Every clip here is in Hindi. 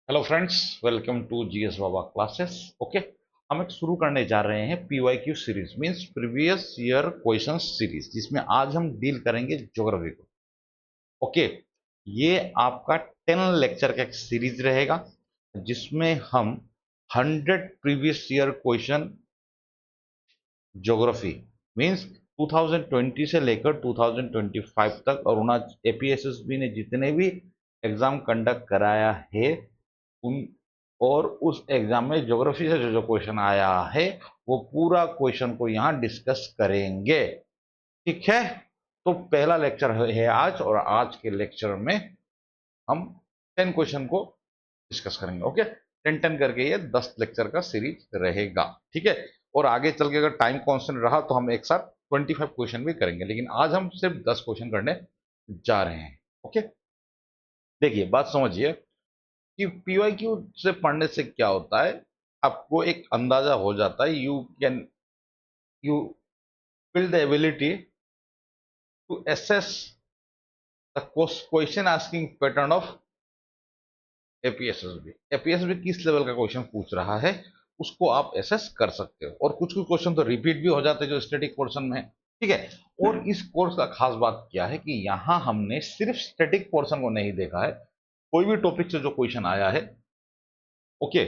Hello friends, welcome to GS Baba classes. Okay, हम एक शुरू करने जा रहे हैं PYQ series, means previous year question series, जिसमें आज हम डील करेंगे ज्योग्राफी को। ओके, ये आपका 10 लेक्चर का एक सीरीज रहेगा जिसमें हम 100 previous year question geography means 2020 से लेकर 2025 तक, और एपीएसएसबी ने जितने भी एग्जाम कंडक्ट कराया है उन और उस एग्जाम में ज्योग्राफी से जो जो क्वेश्चन आया है वो पूरा क्वेश्चन को यहाँ डिस्कस करेंगे। ठीक है, तो पहला लेक्चर है आज, और आज के लेक्चर में हम 10 क्वेश्चन को डिस्कस करेंगे। ओके, 10 10 करके ये 10 लेक्चर का सीरीज रहेगा। ठीक है, और आगे चल के अगर टाइम कांस्टेंट रहा तो हम एक साथ 25 क्वेश्चन भी करेंगे, लेकिन आज हम सिर्फ 10 क्वेश्चन करने जा रहे हैं। ओके, देखिए बात समझिए कि पीवाईक्यू से पढ़ने से क्या होता है, आपको एक अंदाजा हो जाता है। You build the ability to assess the question asking pattern of APSSB. APSSB किस लेवल का क्वेश्चन पूछ रहा है उसको आप एसेस कर सकते हो, और कुछ कुछ क्वेश्चन तो रिपीट भी हो जाते हैं जो स्टैटिक पोर्शन में है। ठीक है, और इस कोर्स का खास बात क्या है कि यहाँ हमने सिर्फ स्टैटिक पोर्शन को नहीं देखा है, कोई भी टॉपिक से जो क्वेश्चन आया है, ओके,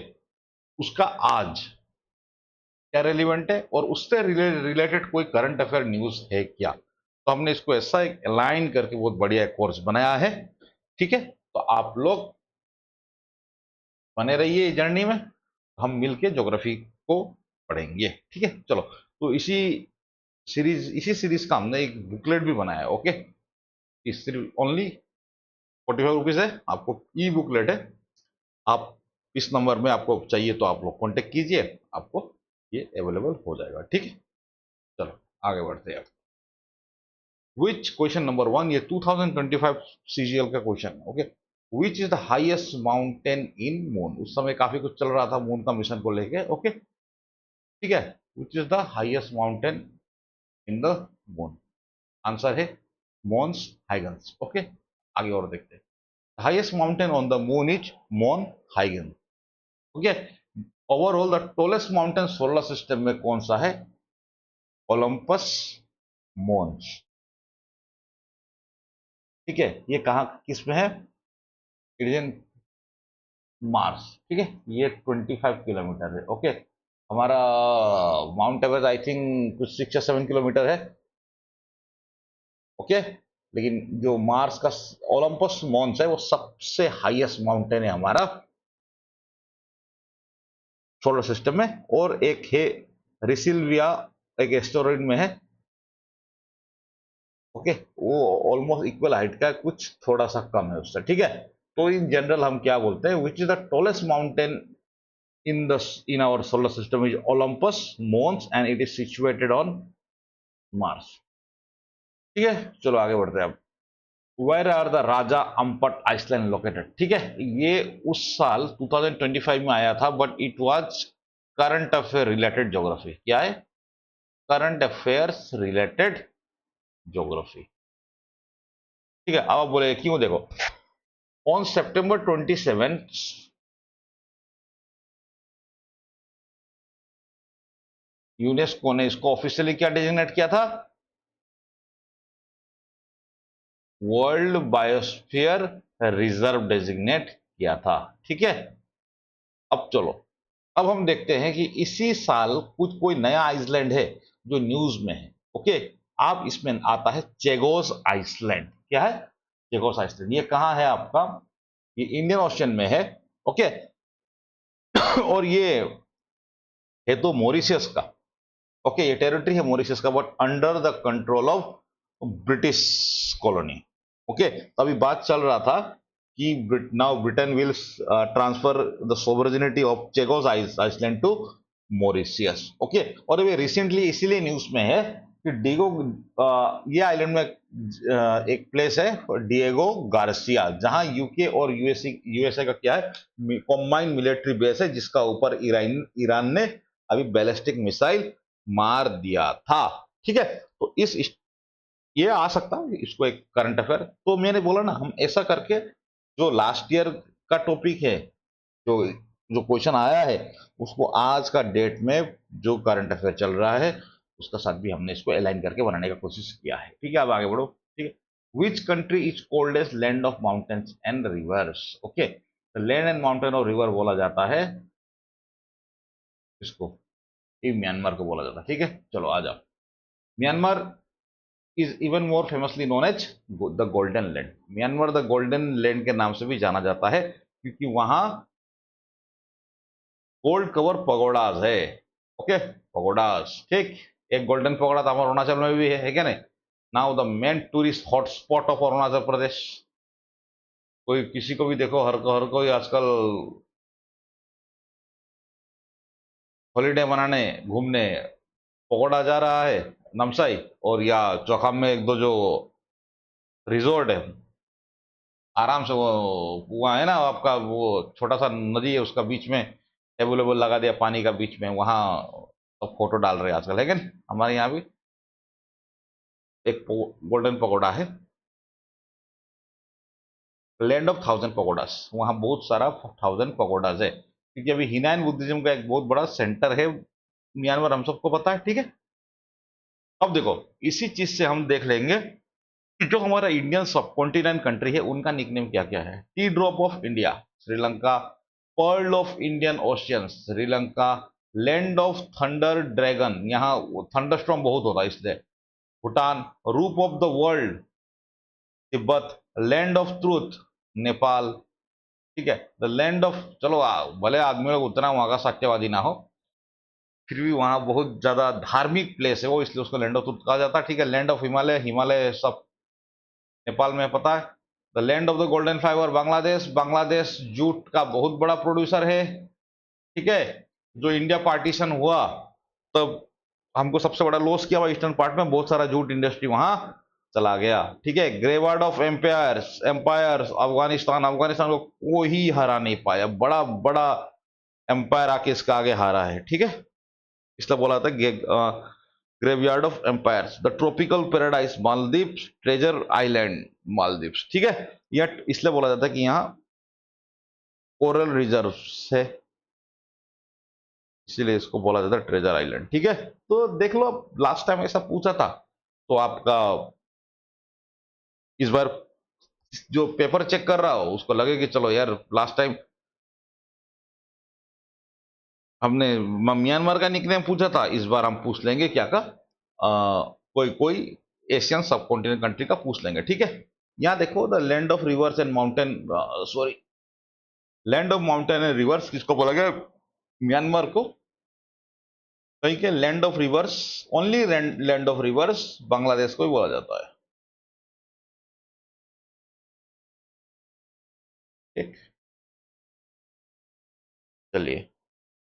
उसका आज क्या रेलिवेंट है और उससे रिलेटेड कोई करंट अफेयर न्यूज है क्या। तो हमने इसको ऐसा एक अलाइन करके बहुत बढ़िया एक कोर्स बनाया है। ठीक है, तो आप लोग बने रहिए जर्नी में, हम मिलके ज्योग्राफी को पढ़ेंगे। ठीक है, चलो, तो इसी सीरीज का हमने एक बुकलेट भी बनाया है। ओके, इस सिर्फ ओनली 45 रुपीज है, आपको ई बुकलेट है। आप इस नंबर में आपको चाहिए तो आप लोग कांटेक्ट कीजिए, आपको ये अवेलेबल हो जाएगा। ठीक है, चलो आगे बढ़ते हैं। विच क्वेश्चन नंबर 1, ये 2025 सीजीएल का क्वेश्चन है। Okay, which is the highest mountain in moon. उस समय काफी कुछ चल रहा था मून का मिशन को लेके। ओके, ठीक है, which is the highest mountain in the moon. Answer है मोन्स हाइगन्स। ओके, आगे और देखते हैं। Highest mountain on the moon is Mons हाइगन। Okay, overall the tallest mountain solar system में कौन सा है? Olympus Mons. ठीक है, ये कहाँ किस में है? It is in Mars. ठीक है, ये 25 किलोमीटर है। ओके, हमारा माउंट एवरेस्ट आई थिंक कुछ 6 या 7 किलोमीटर है। ओके, लेकिन जो मार्स का ओलंपस मॉन्स है वो सबसे हाईएस्ट माउंटेन है हमारा सोलर सिस्टम में, और एक है रिसिल्विया, एक एस्टेरॉइड में है। ओके, वो ऑलमोस्ट इक्वल हाइट का, कुछ थोड़ा सा कम है उससे। ठीक है, तो इन जनरल हम क्या बोलते हैं, विच is the tallest mountain in our solar system is Olympus Mons and it is situated on Mars। ठीक है, चलो आगे बढ़ते हैं अब। Where are the Raja Ampat island located. ठीक है, ये उस साल 2025 में आया था, but it was current affair related geography. क्या है? Current affairs related geography. ठीक है, अब आप बोले क्यों? देखो, ऑन September 27 यूनेस्को ने इसको ऑफिशियली क्या डिजिग्नेट किया था? वर्ल्ड बायोस्फीयर रिजर्व डेजिग्नेट किया था। ठीक है, अब चलो, अब हम देखते हैं कि इसी साल कुछ कोई नया आइसलैंड है जो न्यूज में है। ओके, आप इसमें आता है चेगोस आइसलैंड। क्या है? चेगोस आइसलैंड। ये कहाँ है आपका? ये इंडियन ओशन में है। ओके, और ये है तो मॉरिशियस का। ओके, ये टेरिटरी है मॉरिशियस का, but under the control of British colony. Okay, तो अभी बात चल रहा था कि now Britain will transfer the sovereignty of Chagos island to Mauritius. Okay, और अभी रिसेंटली इसीलिए न्यूज में है कि ये आइलैंड में एक प्लेस है डिएगो गार्सिया, जहां यूके और यूएसए का क्या है, कॉम्बाइंड मिलिट्री बेस है, जिसका ऊपर ईरान ने अभी बैलिस्टिक मिसाइल मार दिया था। ठीक है, तो इस ये आ सकता है इसको एक करंट अफेयर। तो मैंने बोला ना, हम ऐसा करके जो लास्ट ईयर का टॉपिक है जो जो क्वेश्चन आया है उसको आज का डेट में जो करंट अफेयर चल रहा है उसका साथ भी हमने इसको अलाइन करके बनाने का कोशिश किया है। ठीक है, अब आगे बढ़ो। ठीक है, which country is called as land of mountains and rivers. Okay, land and mountain और रिवर बोला जाता है इसको, ये म्यांमार को बोला जाता है। ठीक है, चलो आ जाओ। Myanmar is even more famously known as the golden land. Myanmar the golden land के नाम से भी जाना जाता है क्योंकि वहां गोल्ड कवर पगोडाज है। ओके, पगोडाज। ठीक, एक गोल्डन पगोडा तो हमारे अरुणाचल में भी है क्या नहीं। Now the main tourist hotspot of Arunachal Pradesh. कोई किसी को भी देखो, हर कोई आजकल हॉलीडे मनाने घूमने पगोडा जा रहा है, नामसाई, और या चौखाम में एक दो जो रिजोर्ट है, आराम से वो वहाँ है ना आपका वो छोटा सा नदी है उसका बीच में टेबल वेबल लगा दिया पानी का बीच में, वहां तो फोटो डाल रहे हैं आजकल, लेकिन हमारे यहाँ भी एक गोल्डन पकोड़ा है, लैंड ऑफ थाउजेंड पकोडास। वहां बहुत सारा थाउजेंड पकोडास है क्योंकि अभी हिनाइन बुद्धिज्म का एक बहुत बड़ा सेंटर है म्यांमार, हम सबको पता है। ठीक है, अब देखो इसी चीज से हम देख लेंगे कि जो हमारा इंडियन सब कॉन्टिनेंट कंट्री है उनका निकनेम क्या क्या है। T drop of India Sri Lanka, pearl of Indian ocean Sri Lanka, land of thunder dragon, यहाँ थंडरस्टॉर्म बहुत होता है इसलिए भूटान, रूप of the world Tibet, land of truth Nepal. ठीक है, द लैंड ऑफ, चलो भले आदमी लोग उतना वहां का सत्यवादी ना हो फिर भी वहां बहुत ज्यादा धार्मिक प्लेस है वो, इसलिए उसको लैंड ऑफ ट्रूथ कहा जाता है। ठीक है, लैंड ऑफ हिमालय, हिमालय सब नेपाल में पता है। The land of the golden fibre Bangladesh, Bangladesh jute का बहुत बड़ा प्रोड्यूसर है। ठीक है, जो इंडिया पार्टीशन हुआ तब हमको सबसे बड़ा लॉस किया हुआ ईस्टर्न पार्ट में, बहुत सारा जूट इंडस्ट्री वहां चला गया। ठीक है, graveyard of empires, empires Afghanistan, Afghanistan को कोई हरा नहीं पाया, बड़ा बड़ा एम्पायर आके इसका आगे हारा है। ठीक है, इसलिए बोला था graveyard of empires, the tropical paradise Maldives, treasure island Maldives. ठीक है, यह इसलिए बोला जाता है कि यहाँ कोरल रिजर्व है, इसीलिए इसको बोला जाता है ट्रेजर आइलैंड। ठीक है, तो देख लो, लास्ट टाइम ऐसा पूछा था तो आपका इस बार जो पेपर चेक कर रहा हो उसको लगे कि चलो यार लास्ट टाइम हमने म्यांमार का निकनेम पूछा था, इस बार हम पूछ लेंगे क्या का कोई कोई एशियन सब कॉन्टिनेंट कंट्री का पूछ लेंगे। ठीक है, यहाँ देखो the land of rivers and mountain, sorry land of mountain and rivers किसको बोला गया, म्यांमार को। कहीं के land of rivers, only land of rivers Bangladesh को ही बोला जाता है। ठीक, चलिए,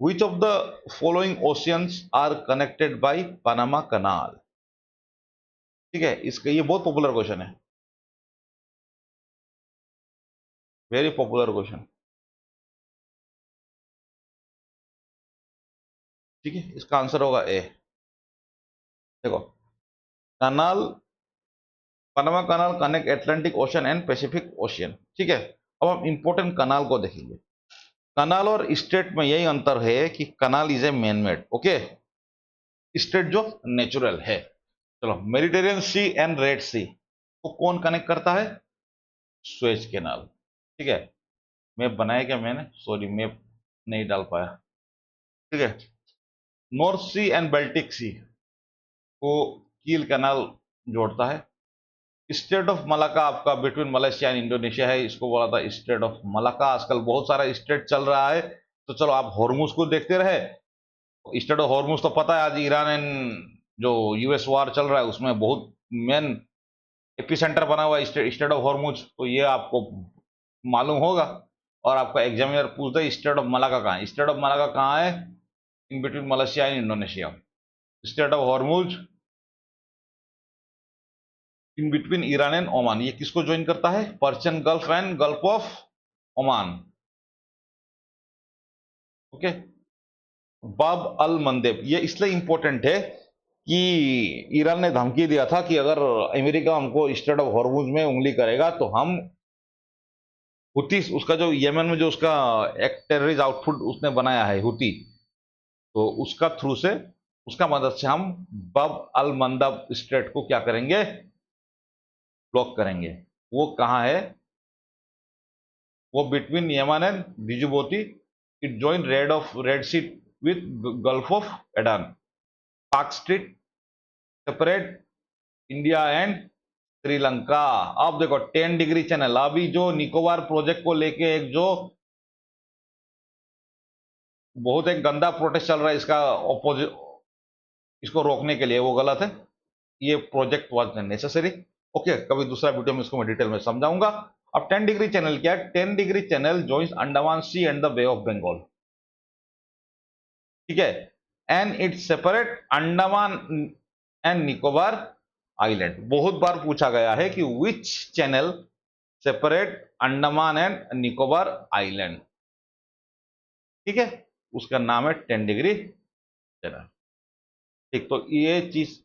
which of the following oceans are connected by Panama Canal. ठीक है, इसका ये बहुत पॉपुलर क्वेश्चन है, वेरी पॉपुलर क्वेश्चन। ठीक है, इसका आंसर होगा ए। देखो, canal, Panama Canal connect Atlantic ocean and Pacific ocean. ठीक है, अब हम इंपॉर्टेंट कनाल को देखेंगे। कनाल और स्टेट में यही अंतर है कि canal is a man made, okay, strait जो नेचुरल है। चलो, Mediterranean Sea and Red Sea को कौन कनेक्ट करता है, सुएज कैनाल। ठीक है, मैप बनाया क्या मैंने, सॉरी मैप नहीं डाल पाया। ठीक है, नॉर्थ सी एंड बेल्टिक सी को कील कैनाल जोड़ता है। स्टेट ऑफ मलाका आपका बिटवीन मलेशिया एंड इंडोनेशिया है, इसको बोला था स्टेट ऑफ मलाका। आजकल बहुत सारा स्टेट चल रहा है, तो चलो आप हॉर्मुज को देखते रहे। स्टेट ऑफ हॉर्मुज तो पता है, आज ईरान एंड जो यूएस वार चल रहा है उसमें बहुत मेन एपिसेंटर बना हुआ है स्टेट ऑफ हॉर्मुज, तो ये आपको मालूम होगा। और आपका एग्जामिनर पूछता है स्टेट ऑफ मलाका कहाँ है, स्टेट ऑफ मलाका कहाँ है, in between Malaysia and Indonesia. State of Hormuz in between Iran and Oman, ये किसको ज्वाइन करता है, Persian gulf and gulf of Oman. Okay, बाब अल मंदेब, ये इसलिए इंपॉर्टेंट है कि ईरान ने धमकी दिया था कि अगर अमेरिका हमको स्टेट ऑफ हॉर्मुज में उंगली करेगा तो हम हुती, उसका जो यमन में जो उसका एक टेररिस्ट आउटफिट उसने बनाया है हुती, तो उसका थ्रू से, उसका मदद से हम बब अल मंदब स्ट्रेट को क्या करेंगे, ब्लॉक करेंगे। वो कहाँ है, वो between Yemen and Djibouti, it join Red Sea with Gulf of Aden, Palk Strait separate India and Sri. अब देखो 10 डिग्री चैनल, अभी जो निकोबार प्रोजेक्ट को लेके एक जो बहुत एक गंदा प्रोटेस्ट चल रहा है इसका ऑपोजिट, इसको रोकने के लिए, वो गलत है। ये प्रोजेक्ट वाज नेसेसरी। ओके, कभी दूसरा वीडियो में इसको मैं डिटेल में समझाऊंगा। अब 10 डिग्री चैनल क्या है, 10 degree channel joins Andaman Sea and the Bay of Bengal, ठीक है, and it separate Andaman and Nicobar island. बहुत बार पूछा गया है कि which channel separate Andaman and Nicobar island, ठीक है, उसका नाम है 10 डिग्री चैनल। ठीक, तो ये चीज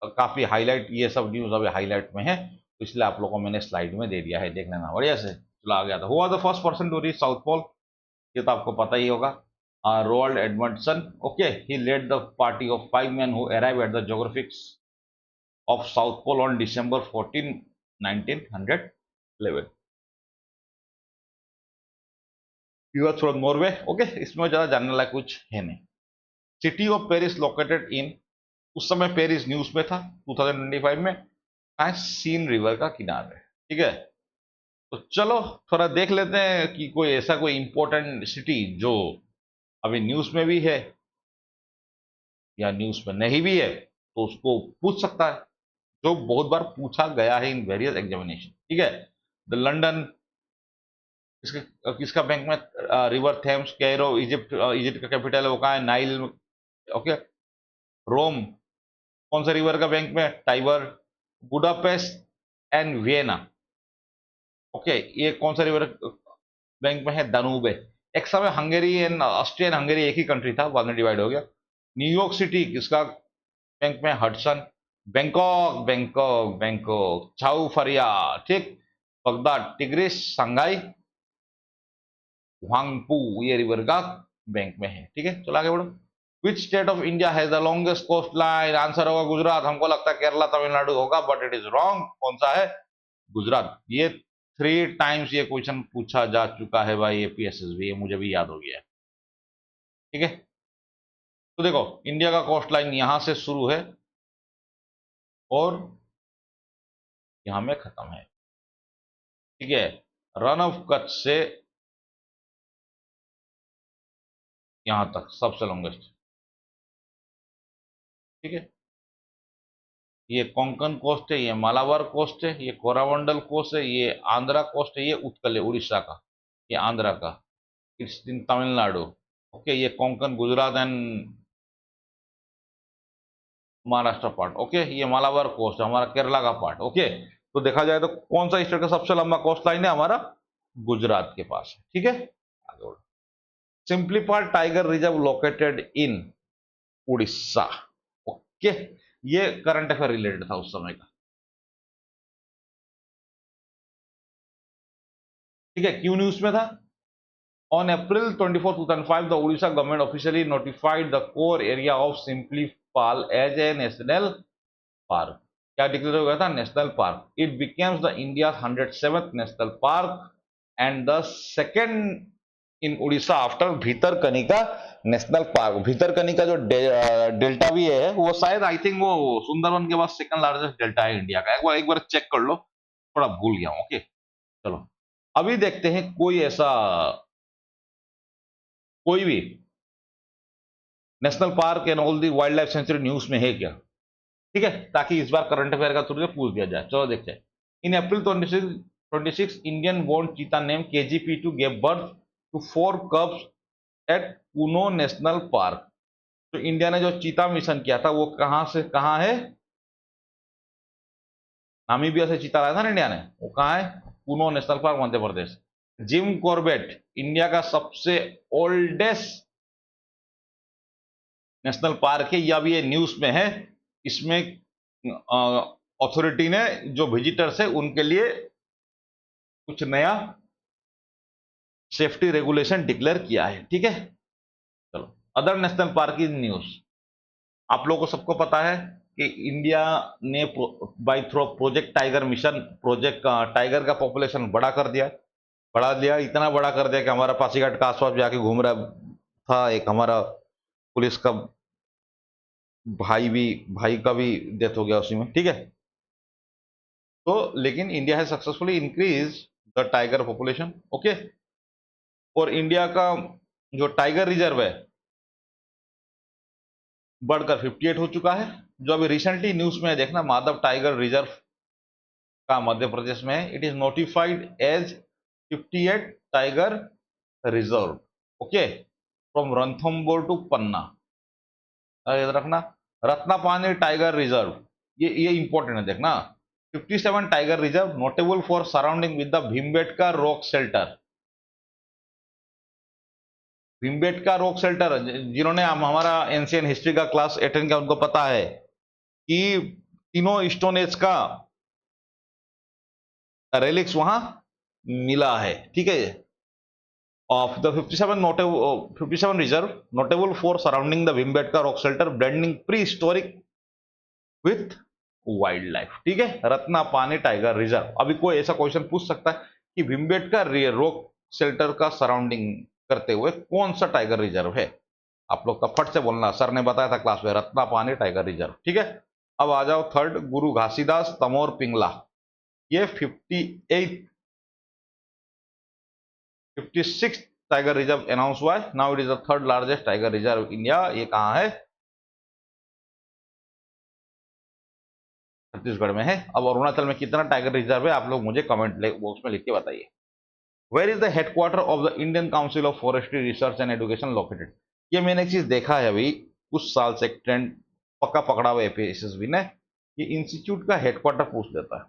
काफी हाईलाइट, ये सब न्यूज अभी हाईलाइट में है, तो इसलिए आप लोगों को मैंने स्लाइड में दे दिया है, देख लेना बढ़िया से। चला आ गया था, हुआ the first person to reach South Pole, ये तो आपको पता ही होगा, Roald Amundsen. Okay, he led the party of 5 men who arrive at the geographics of South Pole on December 14, 1911। He was from Norway. Okay, इसमें ज्यादा जानने लायक कुछ है नहीं। City of Paris located in, उस समय पेरिस न्यूज में था 2025 में, सीन रिवर का किनारे, ठीक है। तो चलो थोड़ा देख लेते हैं कि कोई ऐसा कोई इंपॉर्टेंट सिटी जो अभी न्यूज में भी है या न्यूज में नहीं भी है, तो उसको पूछ सकता है, जो बहुत बार पूछा गया है इन वेरियस एग्जामिनेशन, ठीक है। द लंदन, किसका किसका बैंक में, river Thames, Cairo Egypt, Egypt का कैपिटल है वो कहाँ है, नाइल। ओके, रोम कौन सा रिवर का बैंक में, Tiber. Budapest and Vienna, okay, ये कौन सा रिवर बैंक में है, दानूबे। एक समय Hungary and Austria and Hungary एक ही कंट्री था, बाद में डिवाइड हो गया। न्यूयॉर्क सिटी किसका बैंक में, हडसन। बैंकॉक बैंकॉक बैंकॉक, छाऊ फरिया, ठीक। बगदाद टिग्रिस, शंघाई हुआंगपू, ये रिवर का बैंक में है, ठीक है। चलो आगे बढ़ो। Which state of India has the longest coast line, answer होगा गुजरात। हमको लगता है केरला तमिलनाडु होगा, बट इट इज रॉन्ग। कौन सा है, गुजरात। ये 3 टाइम्स ये क्वेश्चन पूछा जा चुका है भाई, एपीएसएसबी, ये मुझे भी याद हो गया, ठीक है। तो देखो इंडिया का कोस्ट लाइन यहां से शुरू है और यहां में खत्म है, ठीक है। रन ऑफ कच्छ से यहां तक सबसे लॉन्गेस्ट, ठीक है। ये कोंकण कोस्ट है, ये मालाबार कोस्ट है, ये कोरामंडल कोस्ट है, ये आंध्रा कोस्ट है, ये उत्कल है उड़ीसा का, ये आंध्रा का, इट्स इन तमिलनाडु। ओके, ये Konkan Gujarat and Maharashtra part. Okay, ये मालाबार कोस्ट है हमारा, केरला का पार्ट। ओके, तो देखा जाए तो कौन सा स्टेट का सबसे लंबा कोस्ट लाइन है, हमारा गुजरात के पास है, ठीक है। आगे बढ़ो। Similipal tiger reserve located in Orissa. Okay, ये करंट अफेयर रिलेटेड था उस समय का, ठीक है। क्यों न्यूज में था, on April 24, 2005, the Odisha government officially notified the core area of Simplipal as a national park. क्या डिक्लेयर हो गया था, national park. It becomes the India 107th national park and the second in Orissa after Bhitarkanika national park. Bhitarkanika जो डेल्टा भी है वो शायद आई थिंक वो सुंदरवन के बाद सेकंड लार्जेस्ट डेल्टा है इंडिया का, एक बार चेक कर लो, थोड़ा भूल गया हूं। ओके, चलो अभी देखते हैं कोई ऐसा, कोई भी national park and all the wild life sanctuary news में है क्या, ठीक है, ताकि इस बार करंट अफेयर का थ्रू से पूछ दिया जाए। चलो देखते हैं। In April 26 Indian born cheetah name KGP2 gave birth to 4 cubs at Kuno national park. तो इंडिया ने जो चीता मिशन किया था वो कहां से कहां है, नामीबिया से चीता लाया था ना इंडिया ने, वो कहां है, Kuno national park, Madhya Pradesh. Jim Corbett India का सबसे ओल्डेस्ट नेशनल पार्क है, या भी ये न्यूज में है। इसमें अथॉरिटी ने जो विजिटर्स है उनके लिए कुछ नया सेफ्टी रेगुलेशन डिक्लेयर किया है। ठीक है, चलो अदर नेशनल पार्क की न्यूज। आप लोगों को सबको पता है कि इंडिया ने by through project tiger mission, project tiger का पॉपुलेशन बड़ा कर दिया, बढ़ा दिया, इतना बड़ा कर दिया कि हमारा पासीघाट का आसपास जाके घूम रहा था एक हमारा पुलिस का भाई का भी डेथ हो गया उसी में। ठीक है, तो लेकिन इंडिया है successfully increase the tiger population. Okay, और इंडिया का जो टाइगर रिजर्व है बढ़कर 58 हो चुका है। जो अभी रिसेंटली न्यूज में देखना, माधव टाइगर रिजर्व का मध्य प्रदेश में है, it is notified as 58 tiger reserve. Okay, from Ranthambore to Panna. याद रखना, रत्नापानी टाइगर रिजर्व, ये इंपॉर्टेंट है देखना। 57 tiger reserve notable for surrounding with the Bhimbetka rock shelter. Bhimbetka rock shelter, जिन्होंने हमारा एंशियन हिस्ट्री का क्लास अटेंड किया उनको पता है कि तीनों स्टोन एज का रेलिक्स वहां मिला है। ठीक है, of the 57 notable 57 reserve notable for surrounding the Bhimbetka rock shelter blending prehistoric with wild life. ठीक है, रत्नापानी टाइगर रिजर्व। अभी कोई ऐसा क्वेश्चन पूछ सकता है कि भीमबेटका रॉक शेल्टर का सराउंडिंग करते हुए कौन सा टाइगर रिजर्व है। आप लोग का फट से बोलना, सर ने बताया था क्लास में, रत्नापानी टाइगर रिजर्व। ठीक है, अब आ जाओ थर्ड, गुरु घासीदास तमोर पिंगला। ये 56 टाइगर रिजर्व अनाउंस हुआ है। Now it is the third largest tiger reserve India. ये कहां है? छत्तीसगढ़ में है। अब अरुणाचल में कितना टाइगर रिजर्व है आप लोग मुझे कमेंट बॉक्स में लिख के बताइए। Where is the headquarter of the Indian council of forestry research and education located? ये मैंने एक चीज देखा है अभी कुछ साल से, एक ट्रेंड पक्का पकड़ा हुआ एपीएसएसबी ने, ये इंस्टीट्यूट का हेडक्वार्टर पूछ देता है।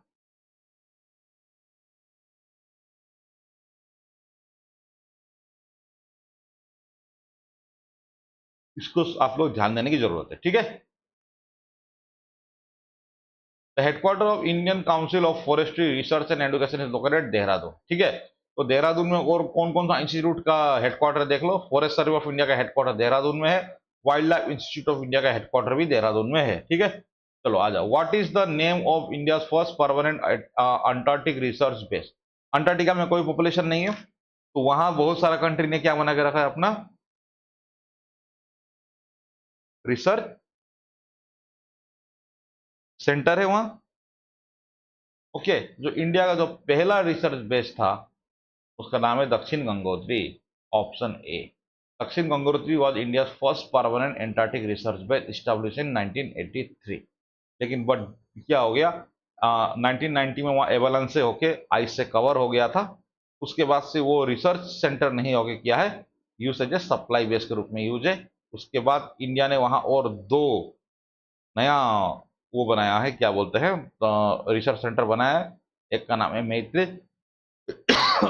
इसको आप लोग ध्यान देने की जरूरत है। ठीक है, the headquarter of Indian council of forestry research and education is located Dehradun. ठीक है, तो देहरादून में और कौन कौन सा इंस्टीट्यूट का हेडक्वार्टर देख लो। फॉरेस्ट सर्वे ऑफ इंडिया का हेडक्वार्टर देहरादून में है। Wild life institute of India का हेडक्वार्टर भी देहरादून में है। ठीक है, चलो आ जाओ। What is the name of India first permanent Antarctic research base? Antarctica में कोई पॉपुलेशन नहीं है, तो वहां बहुत सारा कंट्री ने क्या बना के रखा है अपना रिसर्च सेंटर है वहां। ओके, जो इंडिया का जो पहला रिसर्च बेस था उसका नाम है दक्षिण गंगोत्री। ऑप्शन ए, दक्षिण Gangotri was India first permanent Antarctic research base establish in 1983। लेकिन बट क्या हो गया, 1990 में वहाँ एवलांच से होके आइस से कवर हो गया था। उसके बाद से वो रिसर्च सेंटर नहीं होके क्या है, use as a supply base के रूप में यूज है। उसके बाद इंडिया ने वहां और दो नया वो बनाया है, क्या बोलते हैं, रिसर्च सेंटर बनाया है। एक का नाम है मैत्री,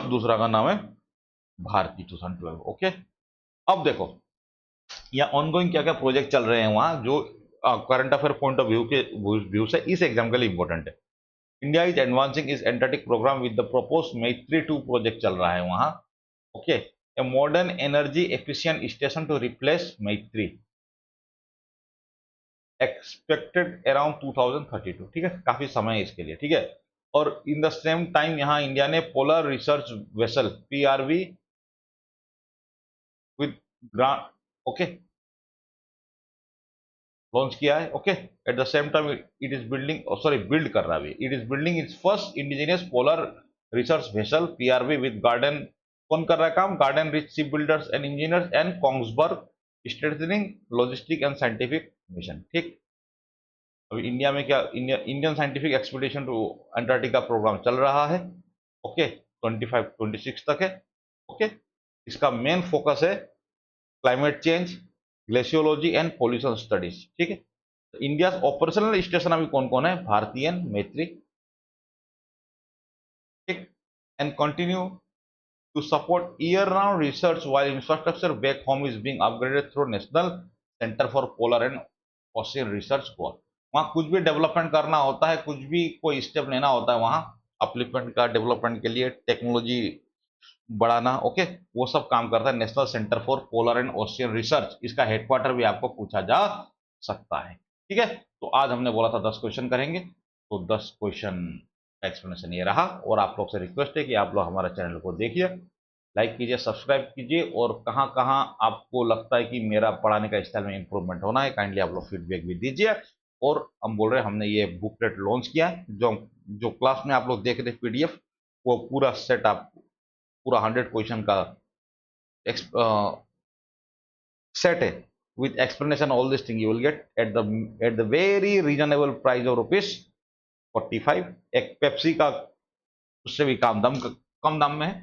दूसरा का नाम है भारती 2012। ओके, अब देखो यहाँ ऑनगोइंग क्या क्या प्रोजेक्ट चल रहे हैं वहां, जो current affair point of view से इस एग्जाम के लिए इंपॉर्टेंट है। इंडिया इज एडवांसिंग इस Antarctic program with the propose Maitri 2 project चल रहा है वहां। Okay, a modern energy efficient station to replace Maitri, expected around 2032। ठीक है, काफी समय है इसके लिए। ठीक है, और इन द सेम टाइम यहाँ इंडिया ने polar research vessel PRV with Grant, okay, launch किया है। Okay, at the same time it is building, sorry build कर रहा है, it is building its first indigenous polar research vessel PRV with Garden. कौन कर रहा है काम? Garden Reach ship builders and engineers and Kongsberg strengthening logistic and scientific mission. ठीक, अभी इंडिया में क्या, Indian scientific expedition to Antarctica program चल रहा है। ओके, 25-26 तक है। ओके, इसका मेन फोकस है climate change, glaciology and pollution studies. ठीक है, इंडिया ऑपरेशनल स्टेशन अभी कौन कौन है? भारतीय, मैत्री, ठीक, and continue to support year round research while infrastructure back home is being upgraded through national centre for polar and ocean research गोल। वहां कुछ भी डेवलपमेंट करना होता है, कुछ भी कोई स्टेप लेना होता है वहां अपलिफ्टमेंट का, डेवलपमेंट के लिए टेक्नोलॉजी बढ़ाना, ओके, वो सब काम करता है national centre for polar and ocean research. इसका हेडक्वार्टर भी आपको पूछा जा सकता है। ठीक है, तो आज हमने बोला था 10 क्वेश्चन करेंगे, तो 10 क्वेश्चन का एक्सप्लेनेशन ये रहा। और आप लोग से रिक्वेस्ट है कि आप लोग हमारे चैनल को देखिए, लाइक कीजिए, सब्सक्राइब कीजिए, और कहाँ कहाँ आपको लगता है कि मेरा पढ़ाने का स्टाइल में इंप्रूवमेंट होना है, काइंडली आप लोग फीडबैक भी दीजिए। और हम बोल रहे हैं, हमने ये बुकलेट लॉन्च किया है, जो जो क्लास में आप लोग देख रहे पीडीएफ, वो पूरा सेट आप पूरा 100 क्वेश्चन का set है with explanation all this thing you will get at the very reasonable price of rupees 45। एक पेप्सी का उससे भी कम दाम में है।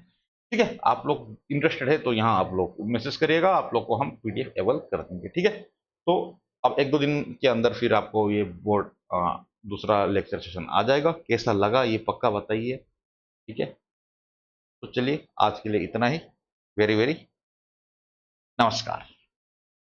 ठीक है, आप लोग इंटरेस्टेड है तो यहाँ आप लोग मैसेज करिएगा, आप लोग को हम पीडीएफ एवल कर देंगे। ठीक है, तो अब 1-2 दिन के अंदर फिर आपको ये बोर्ड दूसरा लेक्चर सेशन आ जाएगा। कैसा लगा ये पक्का बताइए। ठीक है, तो चलिए आज के लिए इतना ही। वेरी वेरी नमस्कार।